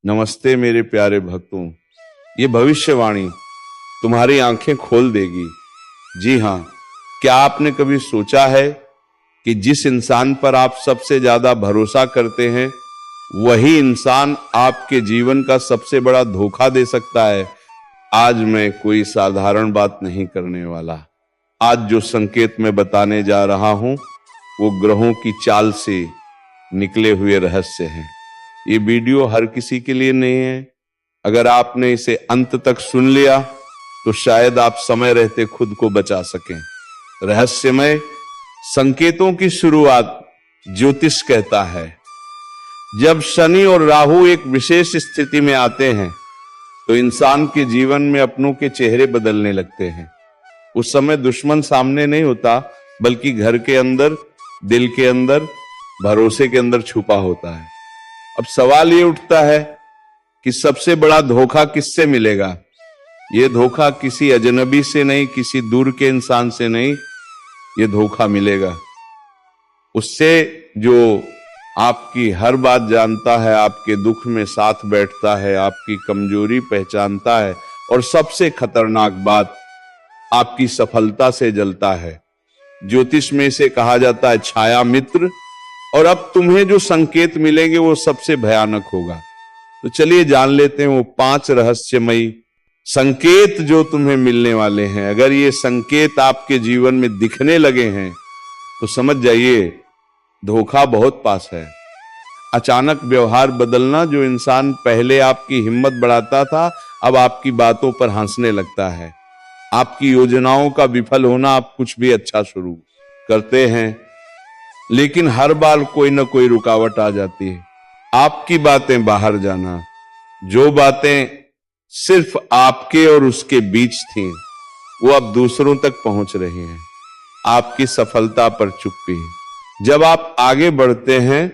नमस्ते मेरे प्यारे भक्तों, ये भविष्यवाणी तुम्हारी आंखें खोल देगी। जी हाँ, क्या आपने कभी सोचा है कि जिस इंसान पर आप सबसे ज्यादा भरोसा करते हैं वही इंसान आपके जीवन का सबसे बड़ा धोखा दे सकता है। आज मैं कोई साधारण बात नहीं करने वाला। आज जो संकेत मैं बताने जा रहा हूं वो ग्रहों की चाल से निकले हुए रहस्य हैं। ये वीडियो हर किसी के लिए नहीं है। अगर आपने इसे अंत तक सुन लिया तो शायद आप समय रहते खुद को बचा सकें। रहस्यमय संकेतों की शुरुआत ज्योतिष कहता है। जब शनि और राहु एक विशेष स्थिति में आते हैं तो इंसान के जीवन में अपनों के चेहरे बदलने लगते हैं। उस समय दुश्मन सामने नहीं होता, बल्कि घर के अंदर, दिल के अंदर, भरोसे के अंदर छुपा होता है। अब सवाल ये उठता है कि सबसे बड़ा धोखा किससे मिलेगा? ये धोखा किसी अजनबी से नहीं, किसी दूर के इंसान से नहीं, ये धोखा मिलेगा उससे जो आपकी हर बात जानता है, आपके दुख में साथ बैठता है, आपकी कमजोरी पहचानता है और सबसे खतरनाक बात, आपकी सफलता से जलता है। ज्योतिष में इसे कहा जाता है छाया मित्र। और अब तुम्हें जो संकेत मिलेंगे वो सबसे भयानक होगा। तो चलिए जान लेते हैं वो 5 रहस्यमयी संकेत जो तुम्हें मिलने वाले हैं। अगर ये संकेत आपके जीवन में दिखने लगे हैं तो समझ जाइए धोखा बहुत पास है। अचानक व्यवहार बदलना, जो इंसान पहले आपकी हिम्मत बढ़ाता था अब आपकी बातों पर हंसने लगता है। आपकी योजनाओं का विफल होना, आप कुछ भी अच्छा शुरू करते हैं लेकिन हर बार कोई ना कोई रुकावट आ जाती है। आपकी बातें बाहर जाना, जो बातें सिर्फ आपके और उसके बीच थीं वो अब दूसरों तक पहुंच रही हैं। आपकी सफलता पर चुप्पी। जब आप आगे बढ़ते हैं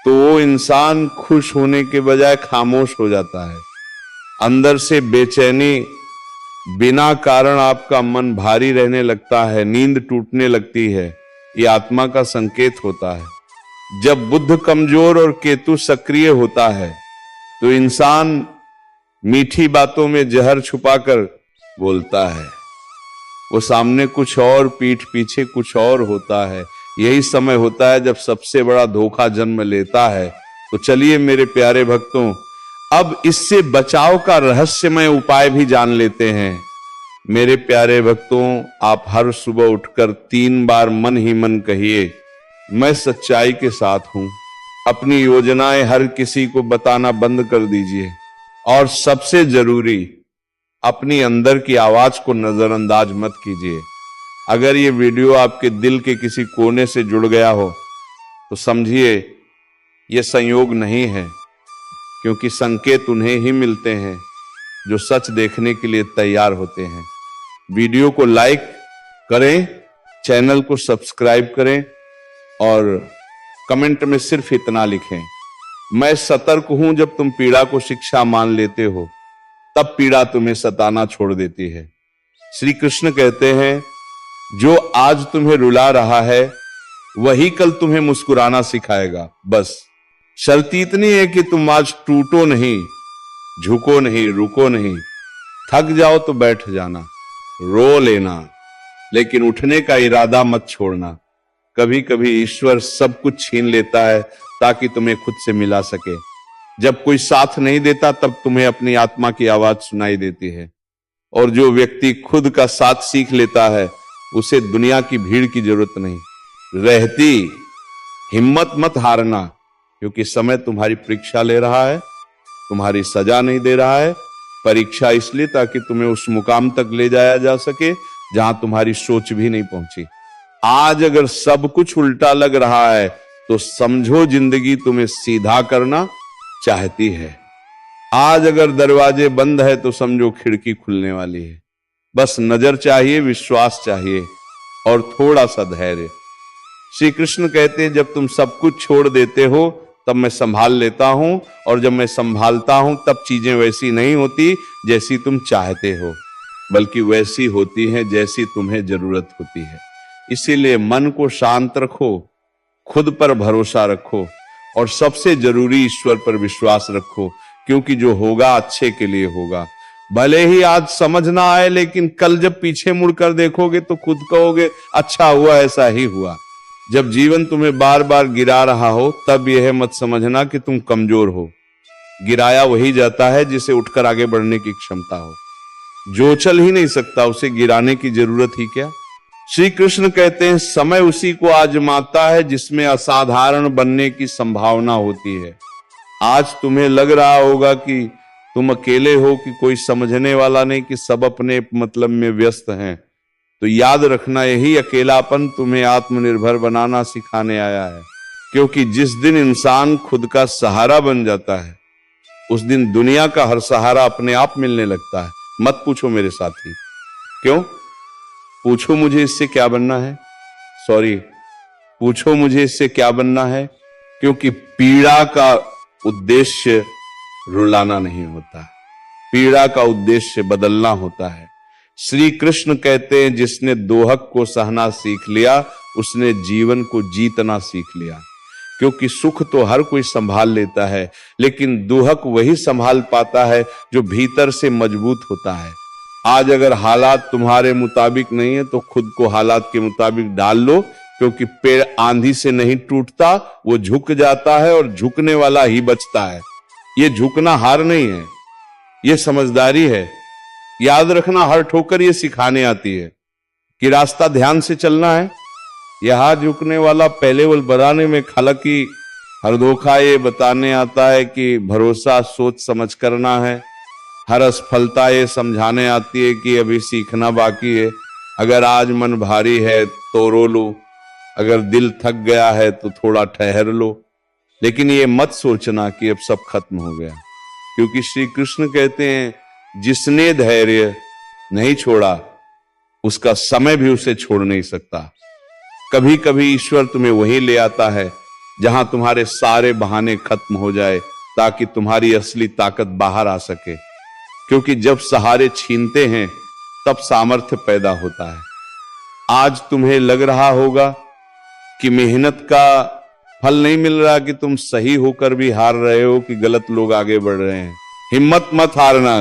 तो वो इंसान खुश होने के बजाय खामोश हो जाता है। अंदर से बेचैनी, बिना कारण आपका मन भारी रहने लगता है, नींद टूटने लगती है। ये आत्मा का संकेत होता है। जब बुध कमजोर और केतु सक्रिय होता है तो इंसान मीठी बातों में जहर छुपाकर बोलता है। वो सामने कुछ और, पीठ पीछे कुछ और होता है। यही समय होता है जब सबसे बड़ा धोखा जन्म लेता है। तो चलिए मेरे प्यारे भक्तों, अब इससे बचाव का रहस्यमय उपाय भी जान लेते हैं। मेरे प्यारे भक्तों, आप हर सुबह उठकर 3 बार मन ही मन कहिए, मैं सच्चाई के साथ हूं। अपनी योजनाएं हर किसी को बताना बंद कर दीजिए और सबसे जरूरी, अपनी अंदर की आवाज को नजरअंदाज मत कीजिए। अगर ये वीडियो आपके दिल के किसी कोने से जुड़ गया हो तो समझिए ये संयोग नहीं है, क्योंकि संकेत उन्हें ही मिलते हैं जो सच देखने के लिए तैयार होते हैं। वीडियो को लाइक करें, चैनल को सब्सक्राइब करें और कमेंट में सिर्फ इतना लिखें, मैं सतर्क हूं। जब तुम पीड़ा को शिक्षा मान लेते हो तब पीड़ा तुम्हें सताना छोड़ देती है। श्री कृष्ण कहते हैं, जो आज तुम्हें रुला रहा है वही कल तुम्हें मुस्कुराना सिखाएगा। बस शर्त इतनी है कि तुम आज टूटो नहीं, झुको नहीं, रुको नहीं। थक जाओ तो बैठ जाना, रो लेना, लेकिन उठने का इरादा मत छोड़ना। कभी कभी ईश्वर सब कुछ छीन लेता है ताकि तुम्हें खुद से मिला सके। जब कोई साथ नहीं देता तब तुम्हें अपनी आत्मा की आवाज सुनाई देती है। और जो व्यक्ति खुद का साथ सीख लेता है उसे दुनिया की भीड़ की जरूरत नहीं रहती। हिम्मत मत हारना, क्योंकि समय तुम्हारी परीक्षा ले रहा है, तुम्हारी सजा नहीं दे रहा है। परीक्षा इसलिए ताकि तुम्हें उस मुकाम तक ले जाया जा सके जहां तुम्हारी सोच भी नहीं पहुंची। आज अगर सब कुछ उल्टा लग रहा है तो समझो जिंदगी तुम्हें सीधा करना चाहती है। आज अगर दरवाजे बंद है तो समझो खिड़की खुलने वाली है। बस नजर चाहिए, विश्वास चाहिए और थोड़ा सा धैर्य। श्री कृष्ण कहते हैं, जब तुम सब कुछ छोड़ देते हो तब मैं संभाल लेता हूं, और जब मैं संभालता हूं तब चीजें वैसी नहीं होती जैसी तुम चाहते हो, बल्कि वैसी होती हैं जैसी तुम्हें जरूरत होती है। इसीलिए मन को शांत रखो, खुद पर भरोसा रखो और सबसे जरूरी ईश्वर पर विश्वास रखो, क्योंकि जो होगा अच्छे के लिए होगा। भले ही आज समझ ना आए, लेकिन कल जब पीछे मुड़कर देखोगे तो खुद कहोगे अच्छा हुआ, ऐसा ही हुआ। जब जीवन तुम्हें बार बार गिरा रहा हो तब यह मत समझना कि तुम कमजोर हो। गिराया वही जाता है जिसे उठकर आगे बढ़ने की क्षमता हो। जो चल ही नहीं सकता उसे गिराने की जरूरत ही क्या। श्री कृष्ण कहते हैं समय उसी को आजमाता है जिसमें असाधारण बनने की संभावना होती है। आज तुम्हें लग रहा होगा कि तुम अकेले हो, कि कोई समझने वाला नहीं, कि सब अपने मतलब में व्यस्त हैं, तो याद रखना यही अकेलापन तुम्हें आत्मनिर्भर बनाना सिखाने आया है। क्योंकि जिस दिन इंसान खुद का सहारा बन जाता है उस दिन दुनिया का हर सहारा अपने आप मिलने लगता है। मत पूछो मेरे साथी क्यों, पूछो मुझे इससे क्या बनना है, पूछो मुझे इससे क्या बनना है। क्योंकि पीड़ा का उद्देश्य रुलाना नहीं होता, पीड़ा का उद्देश्य बदलना होता है। श्री कृष्ण कहते हैं जिसने दोहक को सहना सीख लिया उसने जीवन को जीतना सीख लिया। क्योंकि सुख तो हर कोई संभाल लेता है, लेकिन दोहक वही संभाल पाता है जो भीतर से मजबूत होता है। आज अगर हालात तुम्हारे मुताबिक नहीं है तो खुद को हालात के मुताबिक डाल लो, क्योंकि पेड़ आंधी से नहीं टूटता, वो झुक जाता है और झुकने वाला ही बचता है। ये झुकना हार नहीं है, ये समझदारी है। याद रखना हर ठोकर ये सिखाने आती है कि रास्ता ध्यान से चलना है। यह हाथ झुकने वाला पहले वो बताने में, हालांकि हर धोखा ये बताने आता है कि भरोसा सोच समझ करना है। हर असफलता ये समझाने आती है कि अभी सीखना बाकी है। अगर आज मन भारी है तो रो लो, अगर दिल थक गया है तो थोड़ा ठहर लो, लेकिन ये मत सोचना कि अब सब खत्म हो गया। क्योंकि श्री कृष्ण कहते हैं जिसने धैर्य नहीं छोड़ा उसका समय भी उसे छोड़ नहीं सकता। कभी कभी ईश्वर तुम्हें वहीं ले आता है जहां तुम्हारे सारे बहाने खत्म हो जाए, ताकि तुम्हारी असली ताकत बाहर आ सके। क्योंकि जब सहारे छीनते हैं तब सामर्थ्य पैदा होता है। आज तुम्हें लग रहा होगा कि मेहनत का फल नहीं मिल रहा, कि तुम सही होकर भी हार रहे हो, कि गलत लोग आगे बढ़ रहे हैं। हिम्मत मत हारना,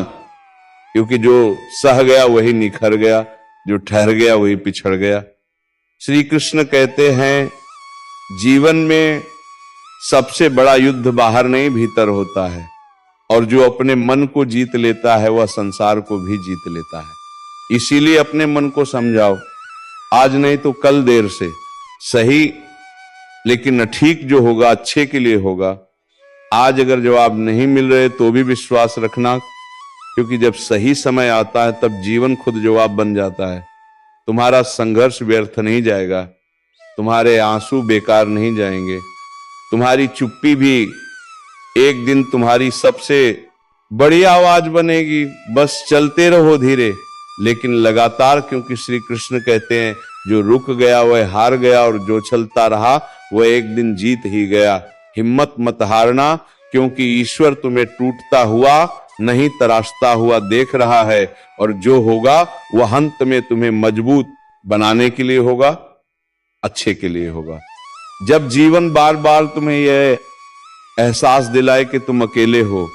क्योंकि जो सह गया वही निखर गया, जो ठहर गया वही पिछड़ गया। श्री कृष्ण कहते हैं जीवन में सबसे बड़ा युद्ध बाहर नहीं भीतर होता है, और जो अपने मन को जीत लेता है वह संसार को भी जीत लेता है। इसीलिए अपने मन को समझाओ, आज नहीं तो कल देर से सही, लेकिन ठीक जो होगा अच्छे के लिए होगा। आज अगर जवाब नहीं मिल रहे तो भी विश्वास रखना, क्योंकि जब सही समय आता है तब जीवन खुद जवाब बन जाता है। तुम्हारा संघर्ष व्यर्थ नहीं जाएगा, तुम्हारे आंसू बेकार नहीं जाएंगे, तुम्हारी चुप्पी भी एक दिन तुम्हारी सबसे बड़ी आवाज बनेगी। बस चलते रहो धीरे लेकिन लगातार, क्योंकि श्री कृष्ण कहते हैं जो रुक गया वह हार गया, और जो चलता रहा वह एक दिन जीत ही गया। हिम्मत मत हारना, क्योंकि ईश्वर तुम्हें टूटता हुआ नहीं तराशता हुआ देख रहा है, और जो होगा वह अंत में तुम्हें मजबूत बनाने के लिए होगा, अच्छे के लिए होगा। जब जीवन बार बार तुम्हें यह एहसास दिलाए कि तुम अकेले हो,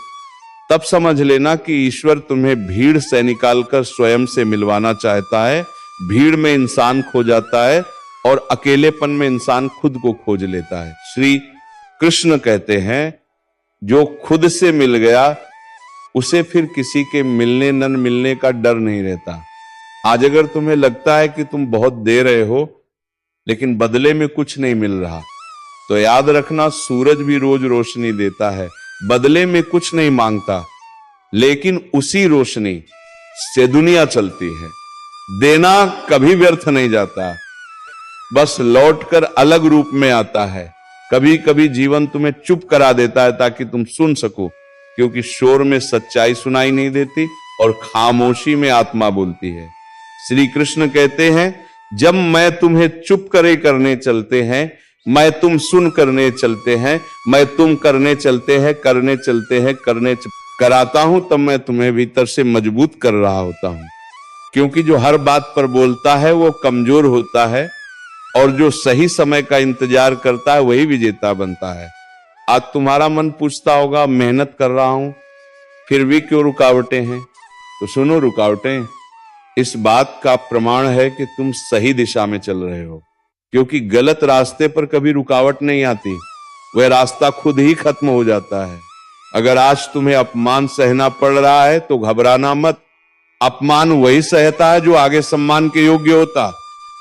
तब समझ लेना कि ईश्वर तुम्हें भीड़ से निकालकर स्वयं से मिलवाना चाहता है। भीड़ में इंसान खो जाता है और अकेलेपन में इंसान खुद को खोज लेता है। श्री कृष्ण कहते हैं जो खुद से मिल गया उसे फिर किसी के मिलने न मिलने का डर नहीं रहता। आज अगर तुम्हें लगता है कि तुम बहुत दे रहे हो लेकिन बदले में कुछ नहीं मिल रहा, तो याद रखना सूरज भी रोज रोशनी देता है, बदले में कुछ नहीं मांगता, लेकिन उसी रोशनी से दुनिया चलती है। देना कभी व्यर्थ नहीं जाता, बस लौटकर अलग रूप में आता है। कभी कभी जीवन तुम्हें चुप करा देता है ताकि तुम सुन सको, क्योंकि शोर में सच्चाई सुनाई नहीं देती और खामोशी में आत्मा बोलती है। श्री कृष्ण कहते हैं जब मैं तुम्हें चुप करे करने चलते हैं, मैं तुम सुन करने चलते हैं, मैं तुम करने चलते हैं, करने चलते हैं, कराता हूं, तब मैं तुम्हें भीतर से मजबूत कर रहा होता हूं। क्योंकि जो हर बात पर बोलता है वो कमजोर होता है, और जो सही समय का इंतजार करता है वही विजेता बनता है। आज तुम्हारा मन पूछता होगा मेहनत कर रहा हूं, फिर भी क्यों रुकावटें हैं? तो सुनो रुकावटें, इस बात का प्रमाण है कि तुम सही दिशा में चल रहे हो, क्योंकि गलत रास्ते पर कभी रुकावट नहीं आती, वह रास्ता खुद ही खत्म हो जाता है। अगर आज तुम्हें अपमान सहना पड़ रहा है तो घबराना मत। अपमान वही सहता है जो आगे सम्मान के योग्य होता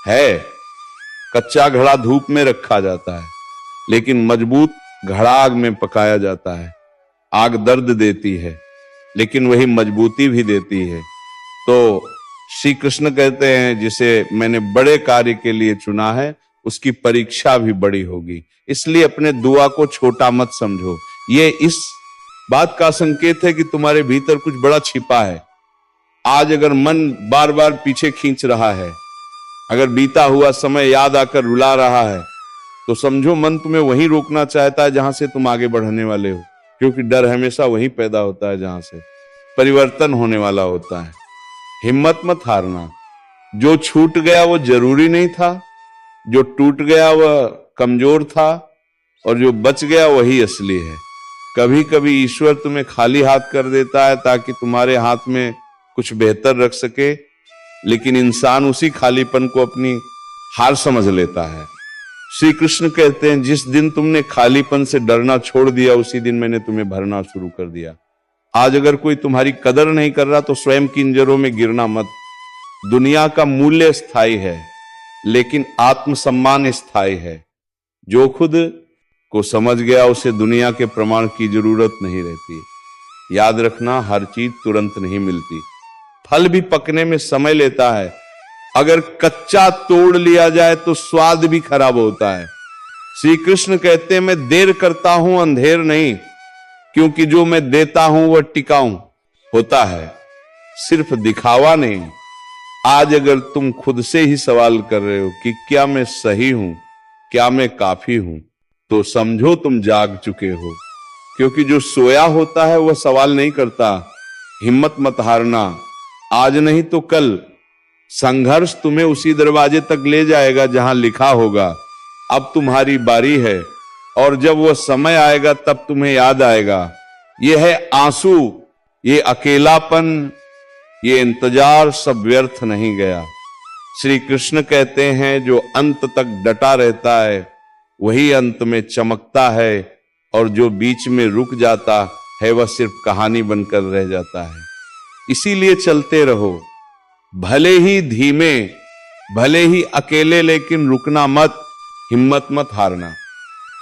है। कच्चा घड़ा धूप में रखा जाता है, लेकिन मजबूत घड़ा आग में पकाया जाता है। आग दर्द देती है, लेकिन वही मजबूती भी देती है। तो श्री कृष्ण कहते हैं, जिसे मैंने बड़े कार्य के लिए चुना है उसकी परीक्षा भी बड़ी होगी, इसलिए अपने दुआ को छोटा मत समझो। ये इस बात का संकेत है कि तुम्हारे भीतर कुछ बड़ा छिपा है। आज अगर मन बार बार पीछे खींच रहा है, अगर बीता हुआ समय याद आकर रुला रहा है, तो समझो मन तुम्हें वहीं रोकना चाहता है जहां से तुम आगे बढ़ने वाले हो, क्योंकि डर हमेशा वहीं पैदा होता है जहां से परिवर्तन होने वाला होता है। हिम्मत मत हारना। जो छूट गया वो जरूरी नहीं था, जो टूट गया वह कमजोर था, और जो बच गया वही असली है। कभी कभी ईश्वर तुम्हें खाली हाथ कर देता है ताकि तुम्हारे हाथ में कुछ बेहतर रख सके, लेकिन इंसान उसी खालीपन को अपनी हार समझ लेता है। श्री कृष्ण कहते हैं, जिस दिन तुमने खालीपन से डरना छोड़ दिया उसी दिन मैंने तुम्हें भरना शुरू कर दिया। आज अगर कोई तुम्हारी कदर नहीं कर रहा तो स्वयं की इंजरों में गिरना मत। दुनिया का मूल्य स्थायी है, लेकिन आत्मसम्मान स्थायी है। जो खुद को समझ गया उसे दुनिया के प्रमाण की जरूरत नहीं रहती। याद रखना, हर चीज तुरंत नहीं मिलती। फल भी पकने में समय लेता है। अगर कच्चा तोड़ लिया जाए तो स्वाद भी खराब होता है। श्री कृष्ण कहते हैं, मैं देर करता हूं अंधेर नहीं, क्योंकि जो मैं देता हूं वह टिकाऊ होता है, सिर्फ दिखावा नहीं। आज अगर तुम खुद से ही सवाल कर रहे हो कि क्या मैं सही हूं, क्या मैं काफी हूं, तो समझो तुम जाग चुके हो, क्योंकि जो सोया होता है वह सवाल नहीं करता। हिम्मत मत हारना। आज नहीं तो कल संघर्ष तुम्हें उसी दरवाजे तक ले जाएगा जहां लिखा होगा अब तुम्हारी बारी है, और जब वह समय आएगा तब तुम्हें याद आएगा, यह है आंसू, ये अकेलापन, ये इंतजार सब व्यर्थ नहीं गया। श्री कृष्ण कहते हैं, जो अंत तक डटा रहता है वही अंत में चमकता है, और जो बीच में रुक जाता है वह सिर्फ कहानी बनकर रह जाता है। इसीलिए चलते रहो, भले ही धीमे, भले ही अकेले, लेकिन रुकना मत, हिम्मत मत हारना।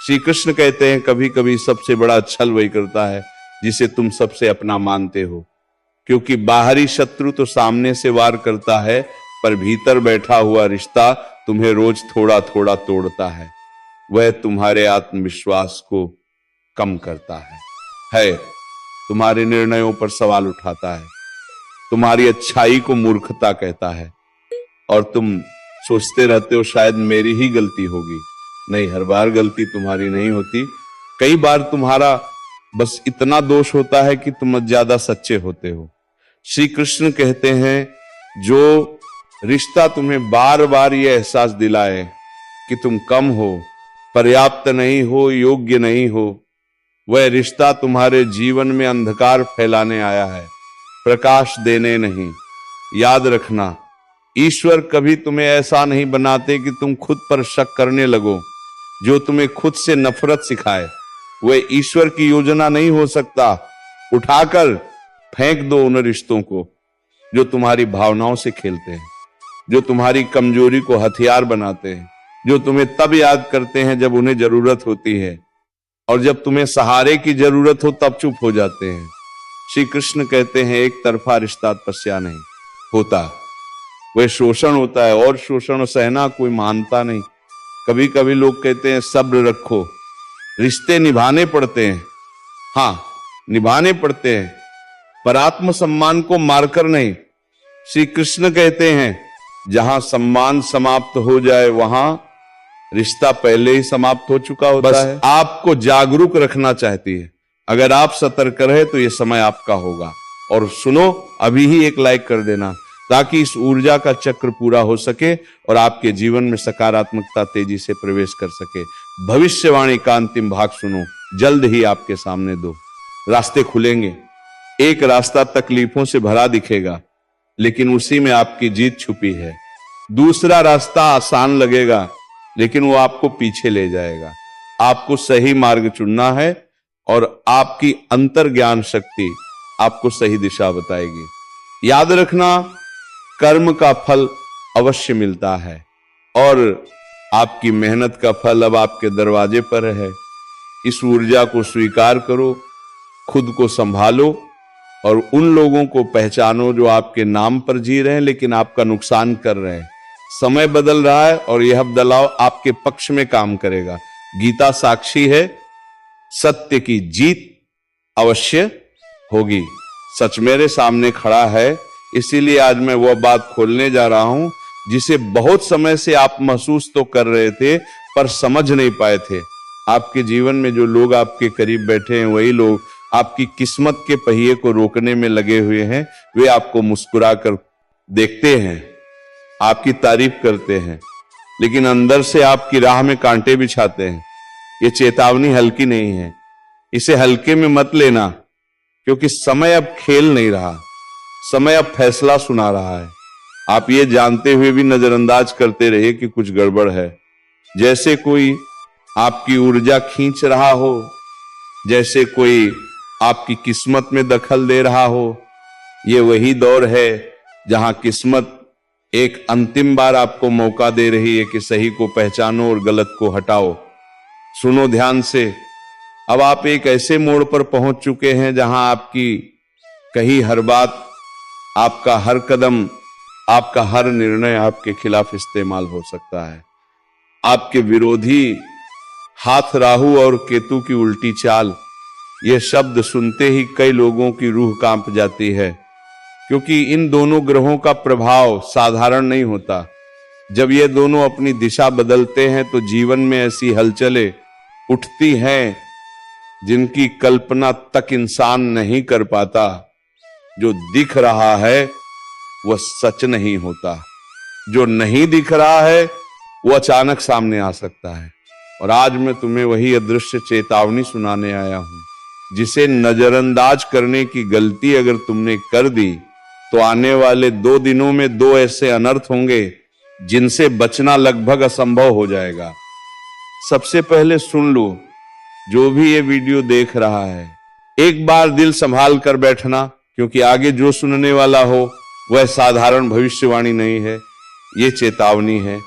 श्री कृष्ण कहते हैं, कभी कभी सबसे बड़ा छल वही करता है जिसे तुम सबसे अपना मानते हो, क्योंकि बाहरी शत्रु तो सामने से वार करता है, पर भीतर बैठा हुआ रिश्ता तुम्हें रोज थोड़ा थोड़ा तोड़ता है। वह तुम्हारे आत्मविश्वास को कम करता है, तुम्हारे निर्णयों पर सवाल उठाता है, तुम्हारी अच्छाई को मूर्खता कहता है, और तुम सोचते रहते हो शायद मेरी ही गलती होगी। नहीं, हर बार गलती तुम्हारी नहीं होती। कई बार तुम्हारा बस इतना दोष होता है कि तुम ज्यादा सच्चे होते हो। श्री कृष्ण कहते हैं, जो रिश्ता तुम्हें बार बार यह एहसास दिलाए कि तुम कम हो, पर्याप्त नहीं हो, योग्य नहीं हो, वह रिश्ता तुम्हारे जीवन में अंधकार फैलाने आया है, प्रकाश देने नहीं। याद रखना, ईश्वर कभी तुम्हें ऐसा नहीं बनाते कि तुम खुद पर शक करने लगो। जो तुम्हें खुद से नफरत सिखाए वह ईश्वर की योजना नहीं हो सकता। उठाकर फेंक दो उन रिश्तों को जो तुम्हारी भावनाओं से खेलते हैं, जो तुम्हारी कमजोरी को हथियार बनाते हैं, जो तुम्हें तब याद करते हैं जब उन्हें जरूरत होती है, और जब तुम्हें सहारे की जरूरत हो तब चुप हो जाते हैं। श्री कृष्ण कहते हैं, एक तरफा रिश्ता तपस्या नहीं होता, वह शोषण होता है, और शोषण सहना कोई मानता नहीं। कभी कभी लोग कहते हैं सब्र रखो, रिश्ते निभाने पड़ते हैं। हाँ, निभाने पड़ते हैं, पर आत्मसम्मान को मारकर नहीं। श्री कृष्ण कहते हैं, जहां सम्मान समाप्त हो जाए वहां रिश्ता पहले ही समाप्त हो चुका होता है। आपको जागरूक रखना चाहती है। अगर आप सतर्क रहे तो यह समय आपका होगा। और सुनो, अभी ही एक लाइक कर देना ताकि इस ऊर्जा का चक्र पूरा हो सके और आपके जीवन में सकारात्मकता तेजी से प्रवेश कर सके। भविष्यवाणी का अंतिम भाग सुनो, जल्द ही आपके सामने दो रास्ते खुलेंगे। एक रास्ता तकलीफों से भरा दिखेगा, लेकिन उसी में आपकी जीत छुपी है। दूसरा रास्ता आसान लगेगा, लेकिन वो आपको पीछे ले जाएगा। आपको सही मार्ग चुनना है और आपकी अंतर्ज्ञान शक्ति आपको सही दिशा बताएगी। याद रखना, कर्म का फल अवश्य मिलता है और आपकी मेहनत का फल अब आपके दरवाजे पर है। इस ऊर्जा को स्वीकार करो, खुद को संभालो और उन लोगों को पहचानो जो आपके नाम पर जी रहे हैं लेकिन आपका नुकसान कर रहे हैं। समय बदल रहा है और यह बदलाव आपके पक्ष में काम करेगा। गीता साक्षी है, सत्य की जीत अवश्य होगी। सच मेरे सामने खड़ा है, इसीलिए आज मैं वह बात खोलने जा रहा हूं जिसे बहुत समय से आप महसूस तो कर रहे थे पर समझ नहीं पाए थे। आपके जीवन में जो लोग आपके करीब बैठे हैं वही लोग आपकी किस्मत के पहिए को रोकने में लगे हुए हैं। वे आपको मुस्कुरा कर देखते हैं, आपकी तारीफ करते हैं, लेकिन अंदर से आपकी राह में कांटे बिछाते हैं। ये चेतावनी हल्की नहीं है, इसे हल्के में मत लेना, क्योंकि समय अब खेल नहीं रहा, समय अब फैसला सुना रहा है। आप ये जानते हुए भी नजरअंदाज करते रहिए कि कुछ गड़बड़ है, जैसे कोई आपकी ऊर्जा खींच रहा हो, जैसे कोई आपकी किस्मत में दखल दे रहा हो। ये वही दौर है जहां किस्मत एक अंतिम बार आपको मौका दे रही है कि सही को पहचानो और गलत को हटाओ। सुनो ध्यान से, अब आप एक ऐसे मोड़ पर पहुंच चुके हैं जहां आपकी कही हर बात, आपका हर कदम, आपका हर निर्णय आपके खिलाफ इस्तेमाल हो सकता है। आपके विरोधी हाथ राहु और केतु की उल्टी चाल, ये शब्द सुनते ही कई लोगों की रूह कांप जाती है, क्योंकि इन दोनों ग्रहों का प्रभाव साधारण नहीं होता। जब ये दोनों अपनी दिशा बदलते हैं तो जीवन में ऐसी हलचलें उठती हैं जिनकी कल्पना तक इंसान नहीं कर पाता। जो दिख रहा है वह सच नहीं होता, जो नहीं दिख रहा है वो अचानक सामने आ सकता है। और आज मैं तुम्हें वही अदृश्य चेतावनी सुनाने आया हूं, जिसे नजरअंदाज करने की गलती अगर तुमने कर दी तो आने वाले 2 दिनों में 2 ऐसे अनर्थ होंगे जिनसे बचना लगभग असंभव हो जाएगा। सबसे पहले सुन लो, जो भी ये वीडियो देख रहा है, एक बार दिल संभाल कर बैठना, क्योंकि आगे जो सुनने वाला हो वह साधारण भविष्यवाणी नहीं है, ये चेतावनी है।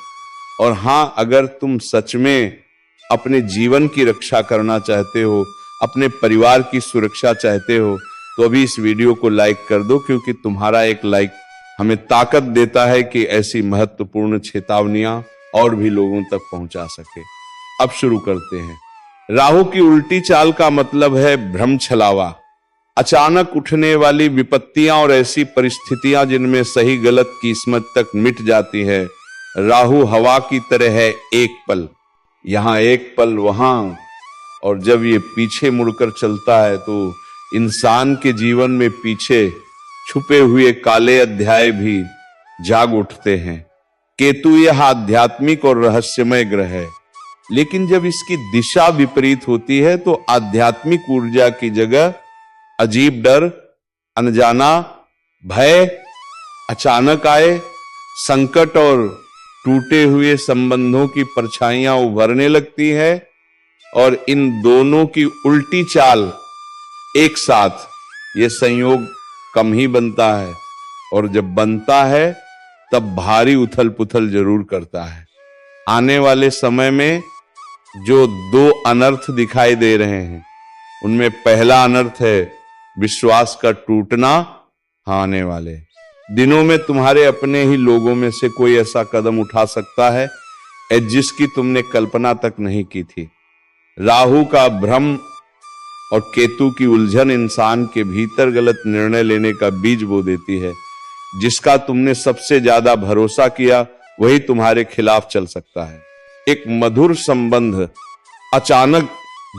और हां, अगर तुम सच में अपने जीवन की रक्षा करना चाहते हो, अपने परिवार की सुरक्षा चाहते हो, तो अभी इस वीडियो को लाइक कर दो, क्योंकि तुम्हारा एक लाइक हमें ताकत देता है कि ऐसी महत्वपूर्ण चेतावनियां और भी लोगों तक पहुंचा सके। अब शुरू करते हैं। राहु की उल्टी चाल का मतलब है भ्रम छलावा, अचानक उठने वाली विपत्तियां और ऐसी परिस्थितियां जिनमें सही गलत किस्मत तक मिट जाती है। राहु हवा की तरह है, एक पल यहां एक पल वहां, और जब ये पीछे मुड़कर चलता है तो इंसान के जीवन में पीछे छुपे हुए काले अध्याय भी जाग उठते हैं। केतु यह आध्यात्मिक और रहस्यमय ग्रह है, लेकिन जब इसकी दिशा विपरीत होती है तो आध्यात्मिक ऊर्जा की जगह अजीब डर, अनजाना भय अचानक आए, संकट और टूटे हुए संबंधों की परछाइयां उभरने लगती है। और इन दोनों की उल्टी चाल एक साथ, ये संयोग कम ही बनता है, और जब बनता है तब भारी उथल पुथल जरूर करता है। आने वाले समय में जो 2 अनर्थ दिखाई दे रहे हैं, उनमें पहला अनर्थ है विश्वास का टूटना। आने वाले दिनों में तुम्हारे अपने ही लोगों में से कोई ऐसा कदम उठा सकता है जिसकी तुमने कल्पना तक नहीं की थी। राहु का भ्रम और केतु की उलझन इंसान के भीतर गलत निर्णय लेने का बीज बो देती है। जिसका तुमने सबसे ज्यादा भरोसा किया वही तुम्हारे खिलाफ चल सकता है। एक मधुर संबंध अचानक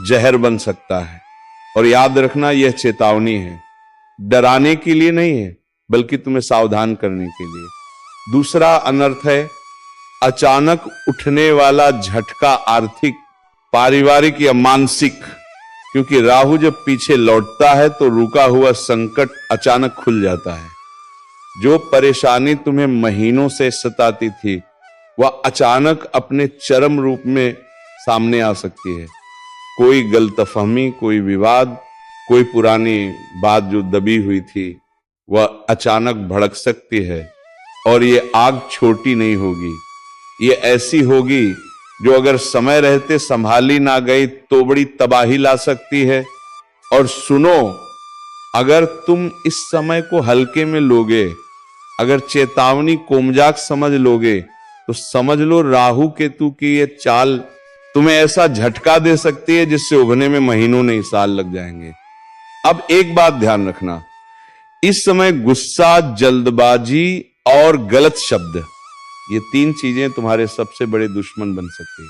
जहर बन सकता है। और याद रखना, यह चेतावनी है, डराने के लिए नहीं है, बल्कि तुम्हें सावधान करने के लिए। दूसरा अनर्थ है अचानक उठने वाला झटका, आर्थिक, पारिवारिक या मानसिक। क्योंकि राहु जब पीछे लौटता है तो रुका हुआ संकट अचानक खुल जाता है। जो परेशानी तुम्हें महीनों से सताती थी वह अचानक अपने चरम रूप में सामने आ सकती है। कोई गलतफहमी, कोई विवाद, कोई पुरानी बात जो दबी हुई थी वह अचानक भड़क सकती है। और ये आग छोटी नहीं होगी, ये ऐसी होगी जो अगर समय रहते संभाली ना गई तो बड़ी तबाही ला सकती है। और सुनो, अगर तुम इस समय को हल्के में लोगे, अगर चेतावनी कोमजाक समझ लोगे, तो समझ लो राहु केतु की ये चाल तुम्हें ऐसा झटका दे सकती है जिससे उभरने में महीनों नहीं साल लग जाएंगे। अब एक बात ध्यान रखना, इस समय गुस्सा, जल्दबाजी और गलत शब्द, ये तीन चीजें तुम्हारे सबसे बड़े दुश्मन बन सकती है।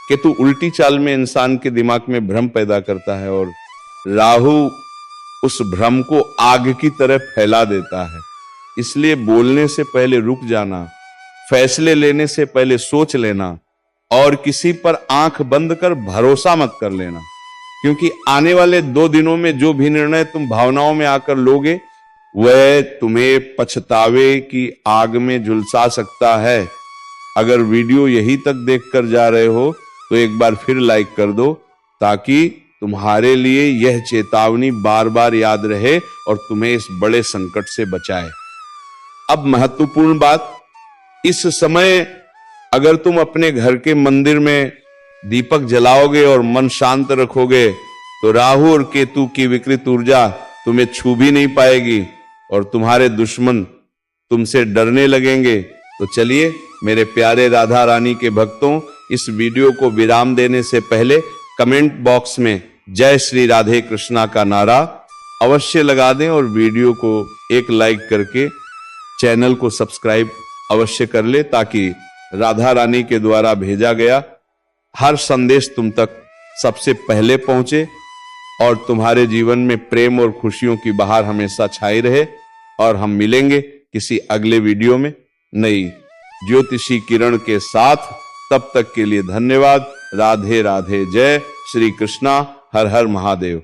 केतु उल्टी चाल में इंसान के दिमाग में भ्रम पैदा करता है और राहु उस भ्रम को आग की तरह फैला देता है। इसलिए बोलने से पहले रुक जाना, फैसले लेने से पहले सोच लेना और किसी पर आंख बंद कर भरोसा मत कर लेना, क्योंकि आने वाले 2 दिनों में जो भी निर्णय तुम भावनाओं में आकर लोगे वह तुम्हें पछतावे की आग में झुलसा सकता है। अगर वीडियो यहीं तक देखकर जा रहे हो तो एक बार फिर लाइक कर दो, ताकि तुम्हारे लिए यह चेतावनी बार बार याद रहे और तुम्हें इस बड़े संकट से बचाए। अब महत्वपूर्ण बात, इस समय अगर तुम अपने घर के मंदिर में दीपक जलाओगे और मन शांत रखोगे तो राहु और केतु की विकृत ऊर्जा तुम्हें छू भी नहीं पाएगी और तुम्हारे दुश्मन तुमसे डरने लगेंगे। तो चलिए मेरे प्यारे राधा रानी के भक्तों, इस वीडियो को विराम देने से पहले कमेंट बॉक्स में जय श्री राधे कृष्णा का नारा अवश्य लगा दें और वीडियो को एक लाइक करके चैनल को सब्सक्राइब अवश्य कर ले, ताकि राधा रानी के द्वारा भेजा गया हर संदेश तुम तक सबसे पहले पहुंचे और तुम्हारे जीवन में प्रेम और खुशियों की बहार हमेशा छाई रहे। और हम मिलेंगे किसी अगले वीडियो में नई ज्योतिषी किरण के साथ। तब तक के लिए धन्यवाद। राधे राधे। जय श्री कृष्णा। हर हर महादेव।